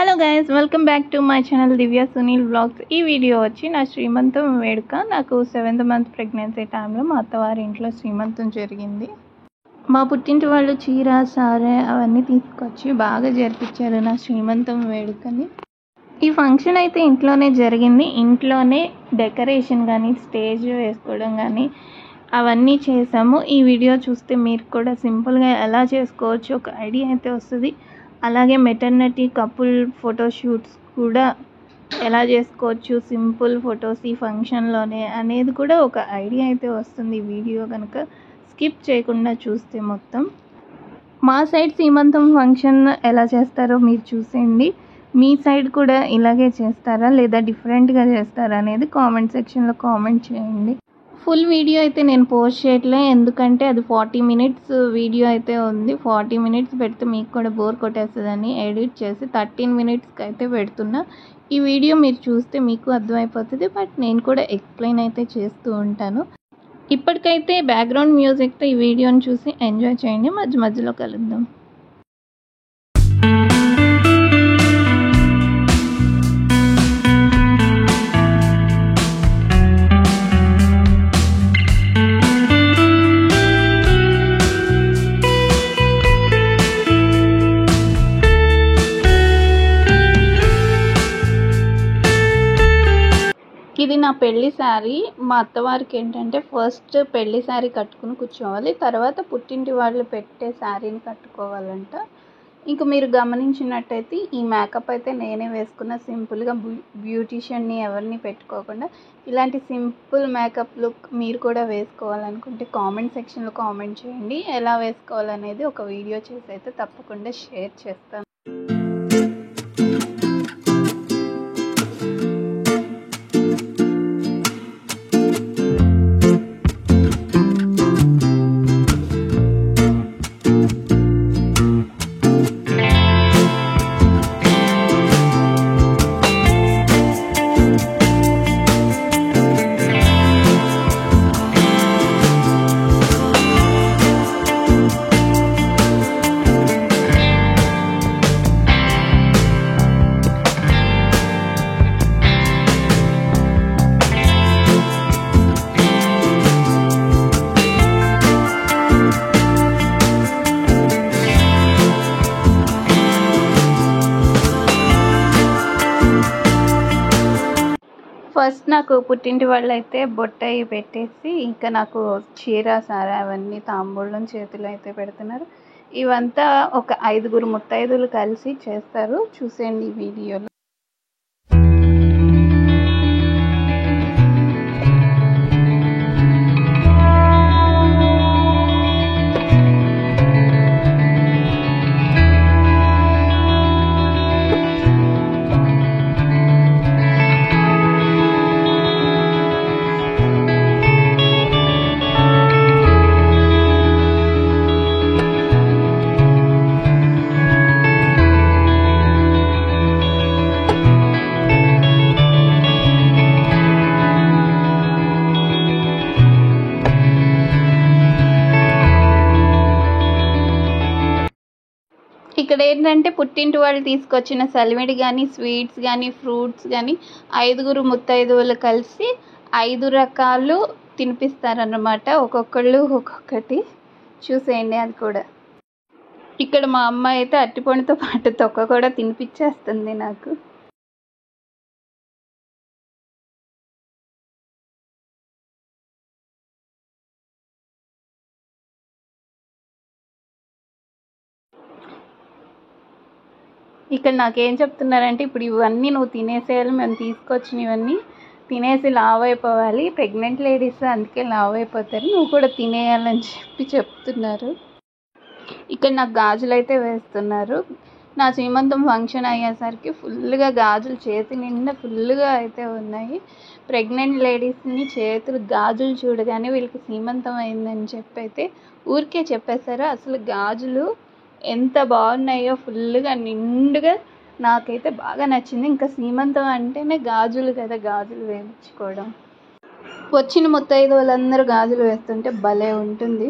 Hello guys, welcome back to my channel Divya Sunil vlogs. ఈ video వచ్చి నా శ్రీమంతం వేడుక. నాకు 7th మంత్ ప్రెగ్నెన్సీ టైంలో మా అత్తవారి ఇంట్లో శ్రీమంతం జరిగింది. మా పుట్టింటి వాళ్ళు చీర సారె అవన్నీ తీసుకొచ్చి బాగా జరిపించారు నా శ్రీమంతం వేడుకని. ఈ ఫంక్షన్ అయితే ఇంట్లోనే జరిగింది. ఇంట్లోనే డెకరేషన్ కానీ స్టేజ్ వేసుకోవడం కానీ అవన్నీ చేసాము. ఈ వీడియో చూస్తే మీరు కూడా సింపుల్గా ఎలా చేసుకోవచ్చు ఒక ఐడియా అయితే వస్తుంది. అలాగే మెటర్నిటీ కపుల్ ఫోటోషూట్స్ కూడా ఎలా చేసుకోవచ్చు సింపుల్ ఫొటోస్ ఈ ఫంక్షన్లోనే అనేది కూడా ఒక ఐడియా అయితే వస్తుంది. ఈ వీడియో కనుక స్కిప్ చేయకుండా చూస్తే మొత్తం. మా సైడ్ సీమంతం ఫంక్షన్ ఎలా చేస్తారో మీరు చూసేయండి. మీ సైడ్ కూడా ఇలాగే చేస్తారా లేదా డిఫరెంట్గా చేస్తారా అనేది కామెంట్ సెక్షన్లో కామెంట్ చేయండి. ఫుల్ వీడియో అయితే నేను పోస్ట్ చేయట్లే, ఎందుకంటే అది 40 minutes వీడియో అయితే ఉంది. 40 minutes పెడితే మీకు కూడా బోర్ కొట్టేస్తుందని ఎడిట్ చేసి 13 minutesకి అయితే పెడుతున్నా. ఈ వీడియో మీరు చూస్తే మీకు అర్థమైపోతుంది, బట్ నేను కూడా ఎక్స్ప్లెయిన్ అయితే చేస్తూ ఉంటాను. ఇప్పటికైతే బ్యాక్గ్రౌండ్ మ్యూజిక్తో ఈ వీడియోని చూసి ఎంజాయ్ చేయండి. మధ్య మధ్యలో కలుద్దాం. ఇది నా పెళ్లి శారీ. మా అత్తవారికి ఏంటంటే ఫస్ట్ పెళ్లి శారీ కట్టుకుని కూర్చోవాలి, తర్వాత పుట్టింటి వాళ్ళు పెట్టే శారీని కట్టుకోవాలంట. ఇంకా మీరు గమనించినట్టయితే ఈ మేకప్ అయితే నేనే వేసుకున్న. సింపుల్గా బ్యూటీషియన్ని ఎవరిని పెట్టుకోకుండా ఇలాంటి సింపుల్ మేకప్ లుక్ మీరు కూడా వేసుకోవాలనుకుంటే కామెంట్ సెక్షన్లో కామెంట్ చేయండి. ఎలా వేసుకోవాలనేది ఒక వీడియో చేసి అయితే తప్పకుండా షేర్ చేస్తాను. ఫస్ట్ నాకు పుట్టింటి వాళ్ళు అయితే బొట్టయి పెట్టేసి ఇంకా నాకు చీర సారా అవన్నీ తాంబూలం చేతులు అయితే పెడుతున్నారు. ఇవంతా ఒక 5 ముత్తైదులు కలిసి చేస్తారు. చూసేయండి ఈ వీడియోలో. ఇక్కడ ఏంటంటే పుట్టింటి వాళ్ళు తీసుకొచ్చిన సలివిడి కానీ స్వీట్స్ కానీ ఫ్రూట్స్ కానీ 5 ముత్తైదువులు కలిసి 5 రకాలు తినిపిస్తారన్నమాట. ఒక్కొక్కళ్ళు ఒక్కొక్కటి. చూసేయండి అది కూడా. ఇక్కడ మా అమ్మ అయితే అరటిపండుతో పాటు తొక్క కూడా తినిపించేస్తుంది నాకు. ఇక్కడ నాకేం చెప్తున్నారంటే ఇప్పుడు ఇవన్నీ నువ్వు తినేసేయాలి, మేము తీసుకొచ్చినవన్నీ తినేసి లావ్ అయిపోవాలి, ప్రెగ్నెంట్ లేడీస్ అందుకే లావ్ అయిపోతారు, నువ్వు కూడా తినేయాలని చెప్తున్నారు. ఇక్కడ నాకు గాజులు అయితే వేస్తున్నారు. నా శ్రీమంతం ఫంక్షన్ అయ్యేసరికి ఫుల్గా గాజులు చేతి నిండా ఫుల్గా అయితే ఉన్నాయి. ప్రెగ్నెంట్ లేడీస్ని చేతులు గాజులు చూడగానే వీళ్ళకి శ్రీమంతం అయిందని చెప్పైతే ఊరికే చెప్పేశారు. అసలు గాజులు ఎంత బాగున్నాయో, ఫుల్గా నిండుగా. నాకైతే బాగా నచ్చింది. ఇంకా సీమంతం అంటేనే గాజులు కదా, గాజులు వేయించుకోవడం. వచ్చిన ముత్తైదువులందరూ గాజులు వేస్తుంటే భలే ఉంటుంది.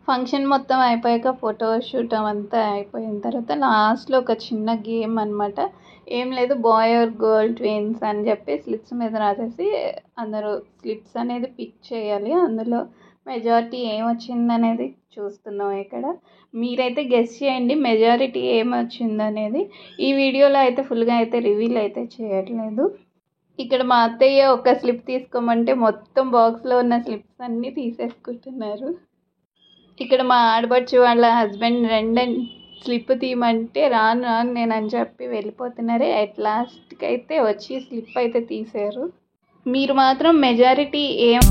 ఫంక్షన్ మొత్తం అయిపోయాక ఫోటోషూట్ అవంతా అయిపోయిన తర్వాత లాస్ట్లో ఒక చిన్న గేమ్ అనమాట. ఏం లేదు, బాయ్ ఆర్ గర్ల్ ట్విన్స్ అని చెప్పి స్లిప్స్ మీద రాసేసి అందరూ స్లిప్స్ అనేది పిక్ చేయాలి. అందులో మెజారిటీ ఏమొచ్చిందనేది చూస్తున్నాం ఇక్కడ. మీరైతే గెస్ చేయండి మెజారిటీ ఏమొచ్చిందనేది. ఈ వీడియోలో అయితే ఫుల్గా అయితే రివీల్ అయితే చేయట్లేదు. ఇక్కడ మా అత్తయ్య ఒక స్లిప్ తీసుకోమంటే మొత్తం బాక్స్లో ఉన్న స్లిప్స్ అన్నీ తీసేసుకుంటున్నారు. ఇక్కడ మా ఆడపడుచు వాళ్ళ హస్బెండ్ రెండని స్లిప్ తీయమంటే రాను నేను అని చెప్పి వెళ్ళిపోతున్నారు. అట్ లాస్ట్కి అయితే వచ్చి స్లిప్ అయితే తీశారు. మీరు మాత్రం మెజారిటీ ఏం